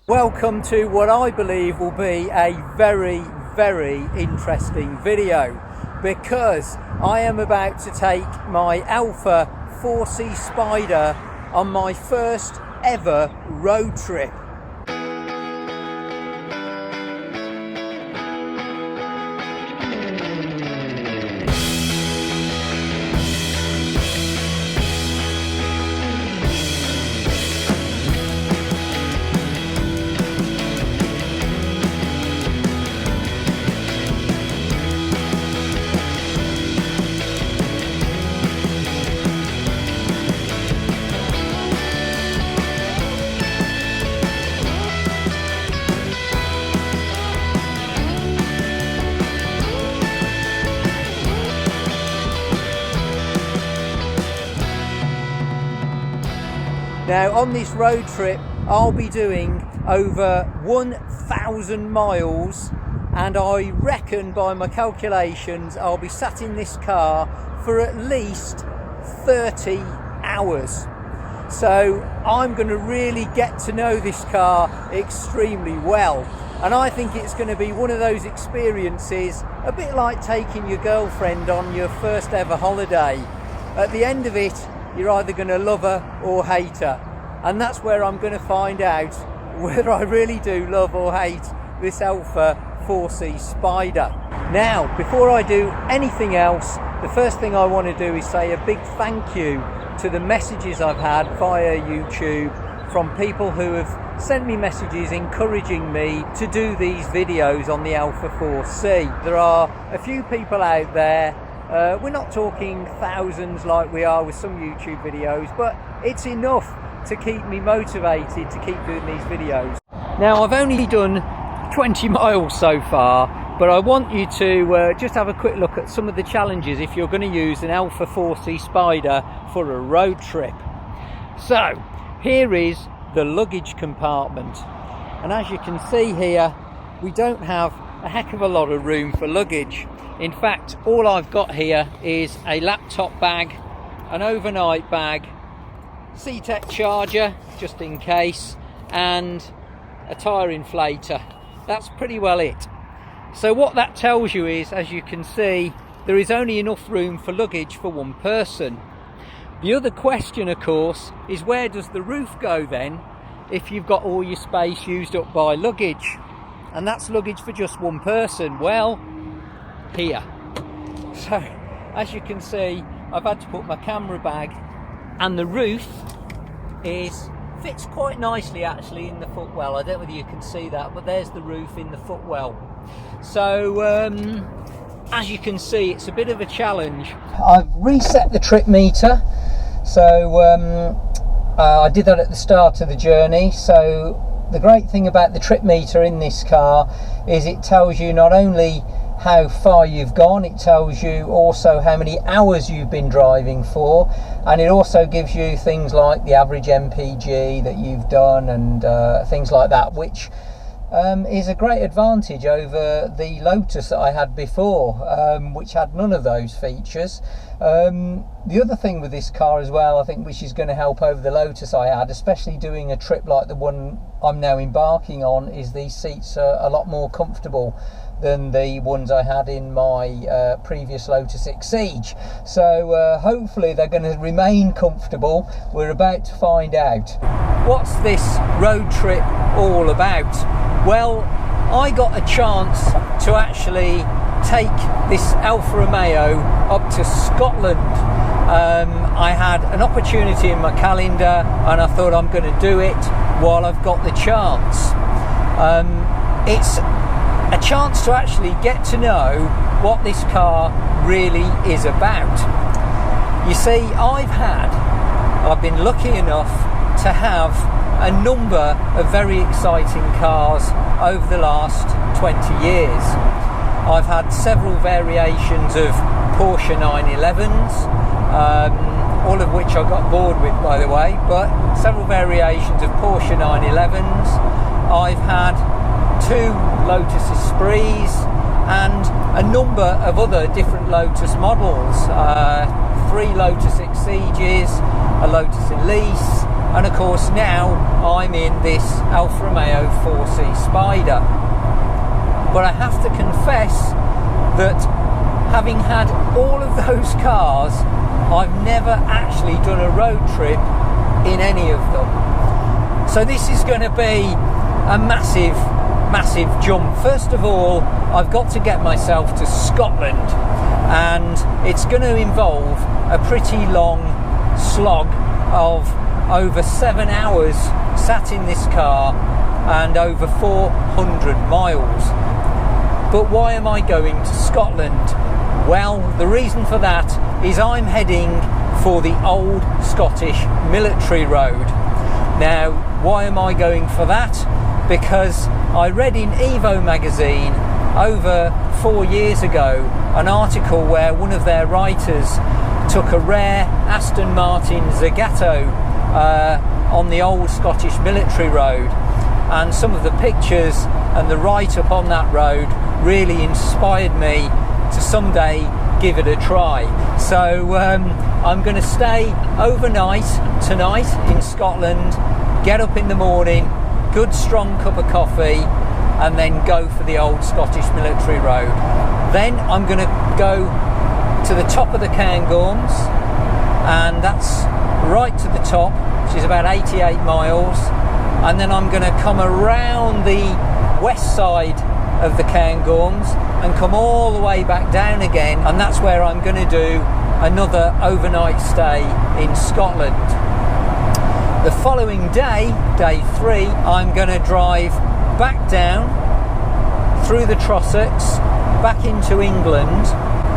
Welcome to what I believe will be a very, very interesting video, because I am about to take my Alfa 4C Spider on my first ever road trip. Now, on this road trip, I'll be doing over 1,000 miles, and I reckon by my calculations I'll be sat in this car for at least 30 hours. So I'm going to really get to know this car extremely well, and I think it's going to be one of those experiences a bit like taking your girlfriend on your first ever holiday. At the end of it, you're either going to love her or hate her, and that's where I'm going to find out whether I really do love or hate this Alfa 4C Spider. Now, before I do anything else, the first thing I want to do is say a big thank you to the messages I've had via YouTube from people who have sent me messages encouraging me to do these videos on the Alfa 4C. There are a few people out there. We're not talking thousands like we are with some YouTube videos, but it's enough to keep me motivated to keep doing these videos. Now, I've only done 20 miles so far, but I want you to just have a quick look at some of the challenges if you're going to use an Alfa 4C Spider for a road trip. So, here is the luggage compartment, and as you can see here, we don't have a heck of a lot of room for luggage. In fact, all I've got here is a laptop bag, an overnight bag, C-Tech charger just in case, and a tyre inflator. That's pretty well it. So what that tells you is, as you can see, there is only enough room for luggage for one person. The other question, of course, is where does the roof go then if you've got all your space used up by luggage? And that's luggage for just one person. Well, here. So as you can see, I've had to put my camera bag, and the roof fits quite nicely actually in the footwell. I don't know whether you can see that, but there's the roof in the footwell. So as you can see, it's a bit of a challenge. I've reset the trip meter, so I did that at the start of the journey. So the great thing about the trip meter in this car is it tells you not only how far you've gone, it tells you also how many hours you've been driving for, and it also gives you things like the average MPG that you've done and things like that, which is a great advantage over the Lotus that I had before, which had none of those features. The other thing with this car as well, I think, which is going to help over the Lotus I had, especially doing a trip like the one I'm now embarking on, is these seats are a lot more comfortable than the ones I had in my previous Lotus Exige. So hopefully they're going to remain comfortable. We're about to find out. What's this road trip all about? Well, I got a chance to actually take this Alfa Romeo up to Scotland. I had an opportunity in my calendar, and I thought I'm going to do it while I've got the chance. It's a chance to actually get to know what this car really is about. You see, I've been lucky enough to have a number of very exciting cars over the last 20 years. I've had several variations of Porsche 911s, all of which I got bored with, by the way, but several variations of Porsche 911s. I've had 2 Lotus Esprits and a number of other different Lotus models, 3 Lotus Exiges, a Lotus Elise, and of course now I'm in this Alfa Romeo 4C Spider. But I have to confess that having had all of those cars, I've never actually done a road trip in any of them. So this is going to be a massive jump. First of all, I've got to get myself to Scotland, and it's going to involve a pretty long slog of over 7 hours sat in this car and over 400 miles. But why am I going to Scotland? Well, the reason for that is I'm heading for the old Scottish military road. Now, why am I going for that? Because I read in Evo magazine over 4 years ago an article where one of their writers took a rare Aston Martin Zagato on the old Scottish military road, and some of the pictures and the write-up on that road really inspired me to someday give it a try. So I'm going to stay overnight tonight in Scotland, get up in the morning, good strong cup of coffee, and then go for the old Scottish military road. Then I'm going to go to the top of the Cairngorms, and that's right to the top, which is about 88 miles, and then I'm going to come around the west side of the Cairngorms and come all the way back down again, and that's where I'm going to do another overnight stay in Scotland. The following day, day 3, I'm going to drive back down through the Trossachs back into England,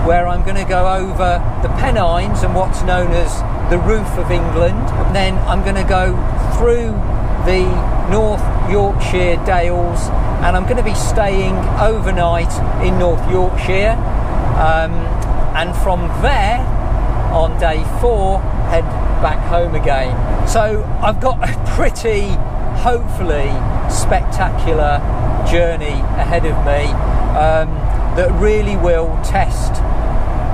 where I'm going to go over the Pennines and what's known as the roof of England. And then I'm going to go through the North Yorkshire Dales, and I'm going to be staying overnight in North Yorkshire, and from there on day 4 head back home again. So I've got a pretty, hopefully spectacular journey ahead of me that really will test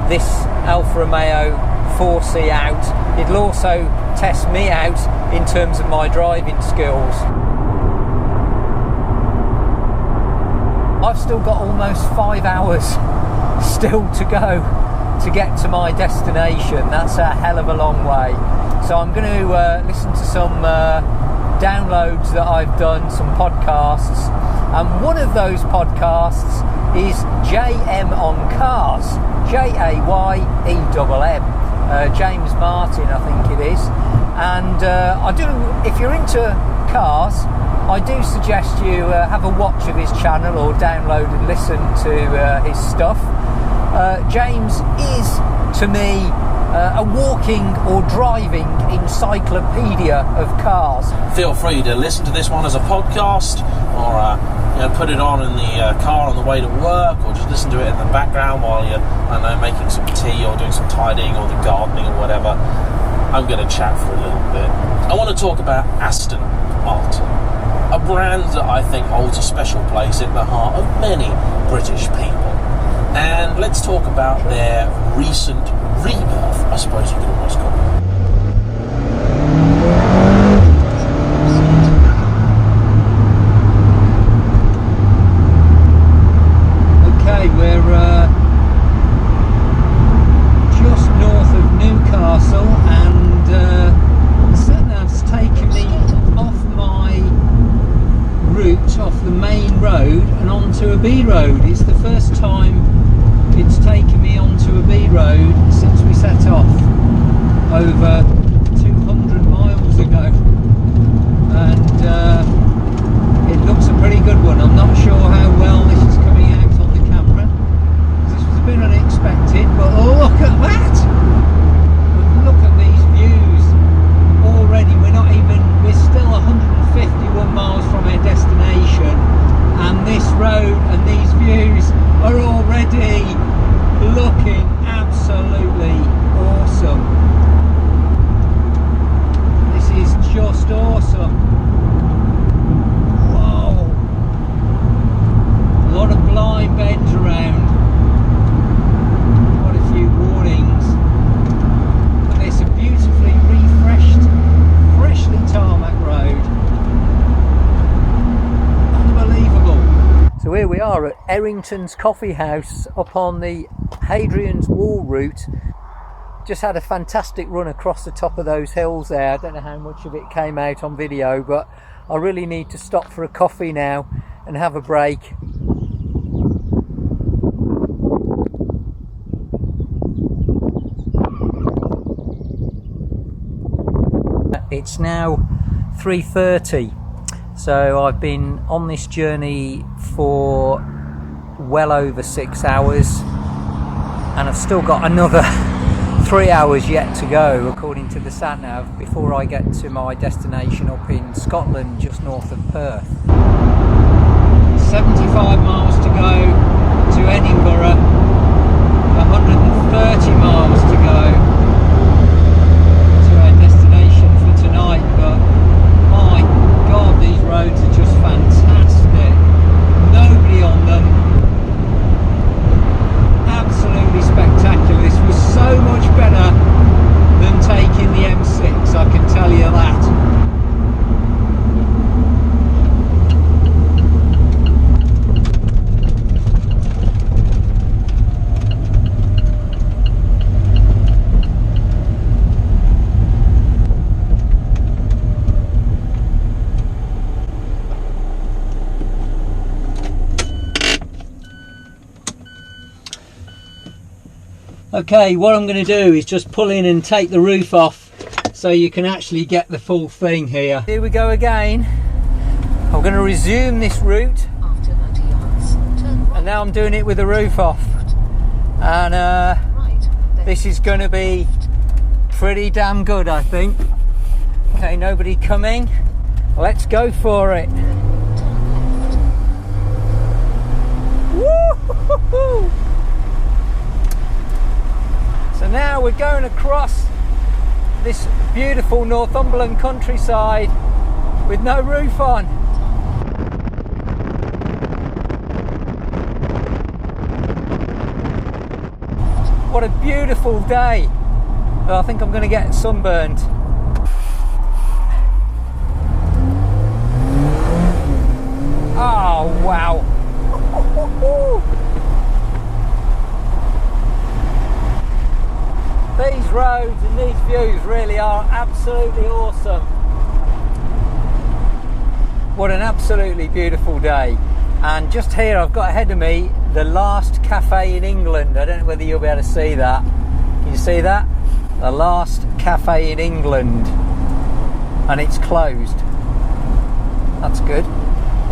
this Alfa Romeo 4C out. It'll also test me out in terms of my driving skills. I've still got almost 5 hours still to go to get to my destination. That's a hell of a long way. So I'm going to listen to some downloads that I've done, some podcasts, and one of those podcasts is JM on Cars, JAYEMM, James Martin I think it is. And I do, if you're into cars, I do suggest you have a watch of his channel or download and listen to his stuff. James is, to me, a walking or driving encyclopedia of cars. Feel free to listen to this one as a podcast, or put it on in the car on the way to work, or just listen to it in the background while you're, I don't know, making some tea or doing some tidying or the gardening or whatever. I'm going to chat for a little bit. I want to talk about Aston Martin, a brand that I think holds a special place in the heart of many British people. And let's talk about their recent rebirth, I suppose you could almost call it. Okay, we're just north of Newcastle, and the sat-nav's taken me off my route, off the main road, and onto a B road. It's the first time it's taken me onto a B road since we set off over 200 miles ago, and it looks a pretty good one. I'm not sure how well this is coming out on the camera, because this was a bit unexpected, but look at that! Look at these views already. We're still 151 miles from our destination, and this road and these views are already looking absolutely awesome. are at Arrington's Coffee House up on the Hadrian's Wall route. Just had a fantastic run across the top of those hills there. I don't know how much of it came out on video, but I really need to stop for a coffee now and have a break. It's now 3:30, so I've been on this journey for well over 6 hours, and I've still got another 3 hours yet to go according to the sat-nav before I get to my destination up in Scotland just north of Perth. 75 miles to go to Edinburgh, 130 miles to go to our destination for tonight, but my God, these roads are just fantastic. Nobody on them. Absolutely spectacular. This was so much better than taking the M6, I can tell you that. Okay, what I'm going to do is just pull in and take the roof off so you can actually get the full thing here. Here we go again. I'm going to resume this route. After 90 yards, turn right. And now I'm doing it with the roof off. And this is going to be pretty damn good, I think. Okay, nobody coming. Let's go for it. Woo-hoo-hoo-hoo. So now we're going across this beautiful Northumberland countryside with no roof on. What a beautiful day. I think I'm going to get sunburned. Oh wow. These roads and these views really are absolutely awesome. What an absolutely beautiful day. And just here I've got ahead of me the last cafe in England. I don't know whether you'll be able to see that. Can you see that? The last cafe in England. And it's closed. That's good.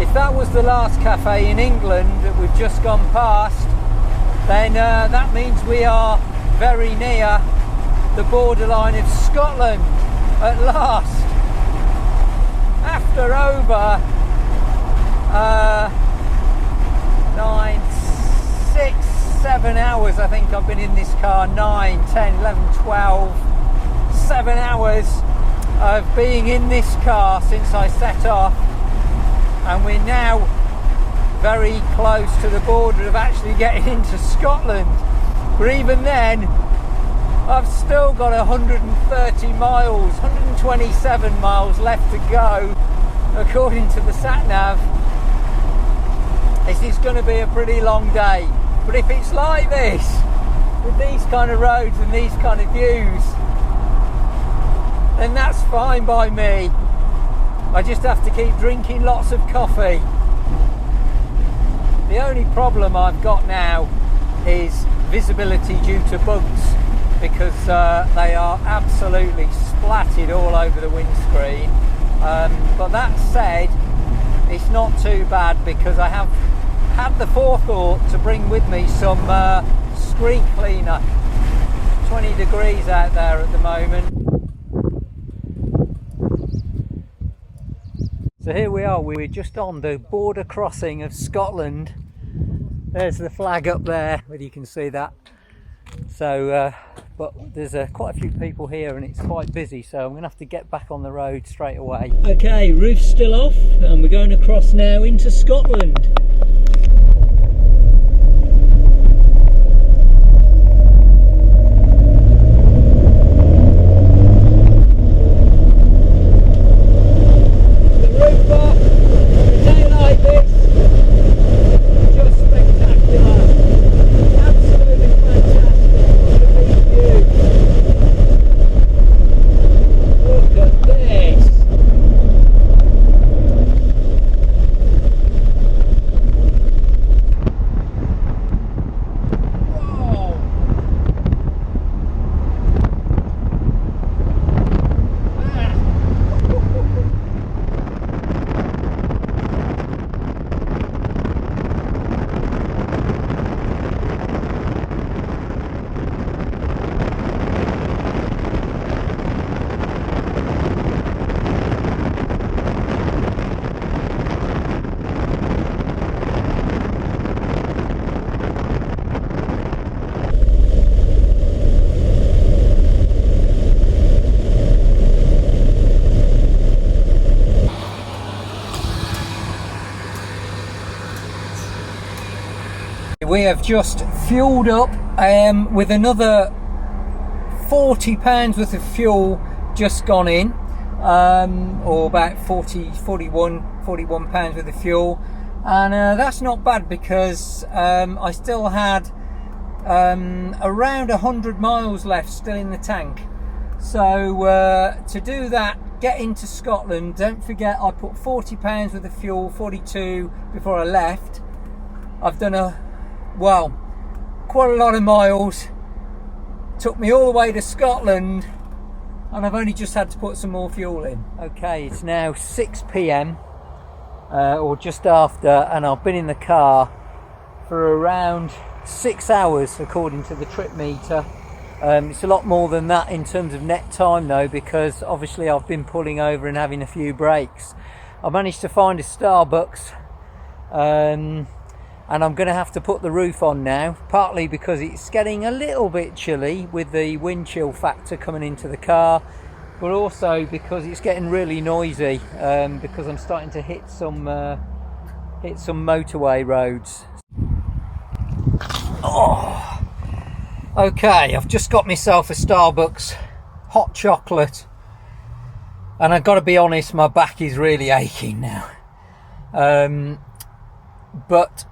If that was the last cafe in England that we've just gone past, then that means we are very near the borderline of Scotland at last. After over 7 hours, I think I've been in this car, 9, 10, 11, 12, 7 hours of being in this car since I set off, and we're now very close to the border of actually getting into Scotland. But even then, I've still got 130 miles, 127 miles left to go, according to the sat-nav. This is going to be a pretty long day. But if it's like this, with these kind of roads and these kind of views, then that's fine by me. I just have to keep drinking lots of coffee. The only problem I've got now is visibility due to bugs, because they are absolutely splattered all over the windscreen. But that said, it's not too bad, because I have had the forethought to bring with me some screen cleaner. 20 degrees out there at the moment. So here we are, we're just on the border crossing of Scotland. There's the flag up there, whether you can see that. So, but there's quite a few people here and it's quite busy, so I'm going to have to get back on the road straight away. Okay, roof's still off and we're going across now into Scotland. The roof off, a day like this, just we have just fueled up with another £40 worth of fuel just gone in, or about 41 pounds worth of fuel, and that's not bad because I still had around 100 miles left still in the tank. So to do that, get into Scotland, don't forget I put £40 worth of fuel, 42 before I left. I've done quite a lot of miles. Took me all the way to Scotland, and I've only just had to put some more fuel in. Okay, it's now 6 p.m. Or just after, and I've been in the car for around 6 hours according to the trip meter. It's a lot more than that in terms of net time though, because obviously I've been pulling over and having a few breaks. I managed to find a Starbucks, and I'm going to have to put the roof on now, partly because it's getting a little bit chilly with the wind chill factor coming into the car, but also because it's getting really noisy, because I'm starting to hit some motorway roads. Oh, okay, I've just got myself a Starbucks hot chocolate, and I've got to be honest, my back is really aching now. But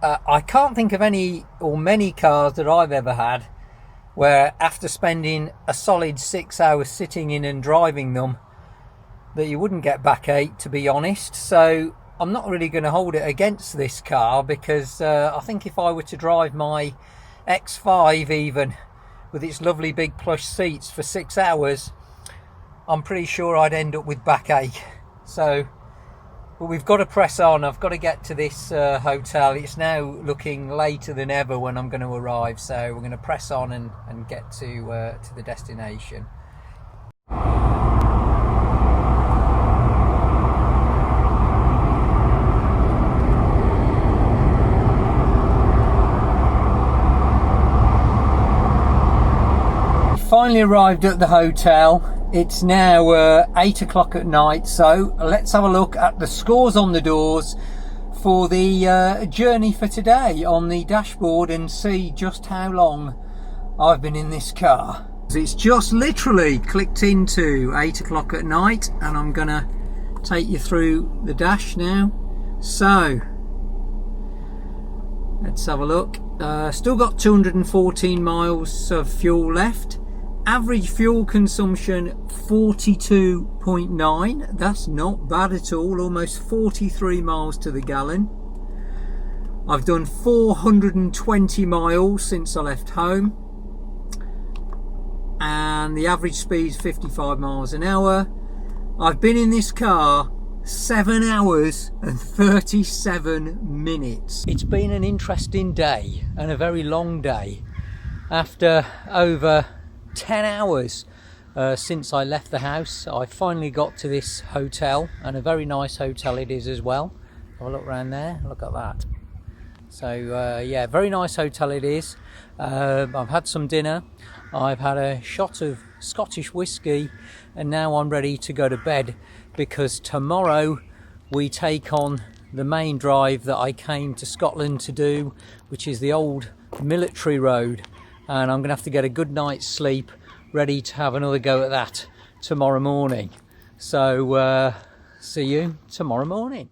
I can't think of any or many cars that I've ever had where after spending a solid 6 hours sitting in and driving them that you wouldn't get backache, to be honest. So I'm not really going to hold it against this car, because I think if I were to drive my X5 even with its lovely big plush seats for 6 hours, I'm pretty sure I'd end up with backache. But we've got to press on. I've got to get to this hotel. It's now looking later than ever when I'm going to arrive, so we're going to press on and get to the destination. Finally arrived at the hotel. It's now 8 o'clock at night, so let's have a look at the scores on the doors for the journey for today on the dashboard and see just how long I've been in this car. It's just literally clicked into 8 o'clock at night, and I'm gonna take you through the dash now. So let's have a look. Still got 214 miles of fuel left. Average fuel consumption 42.9. That's not bad at all, almost 43 miles to the gallon. I've done 420 miles since I left home, and the average speed is 55 miles an hour. I've been in this car 7 hours and 37 minutes. It's been an interesting day and a very long day. After over 10 hours since I left the house, I finally got to this hotel, and a very nice hotel it is as well. Have a look around there, look at that. So yeah, very nice hotel it is. I've had some dinner, I've had a shot of Scottish whiskey, and now I'm ready to go to bed, because tomorrow we take on the main drive that I came to Scotland to do, which is the old military road. And I'm going to have to get a good night's sleep, ready to have another go at that tomorrow morning. So see you tomorrow morning.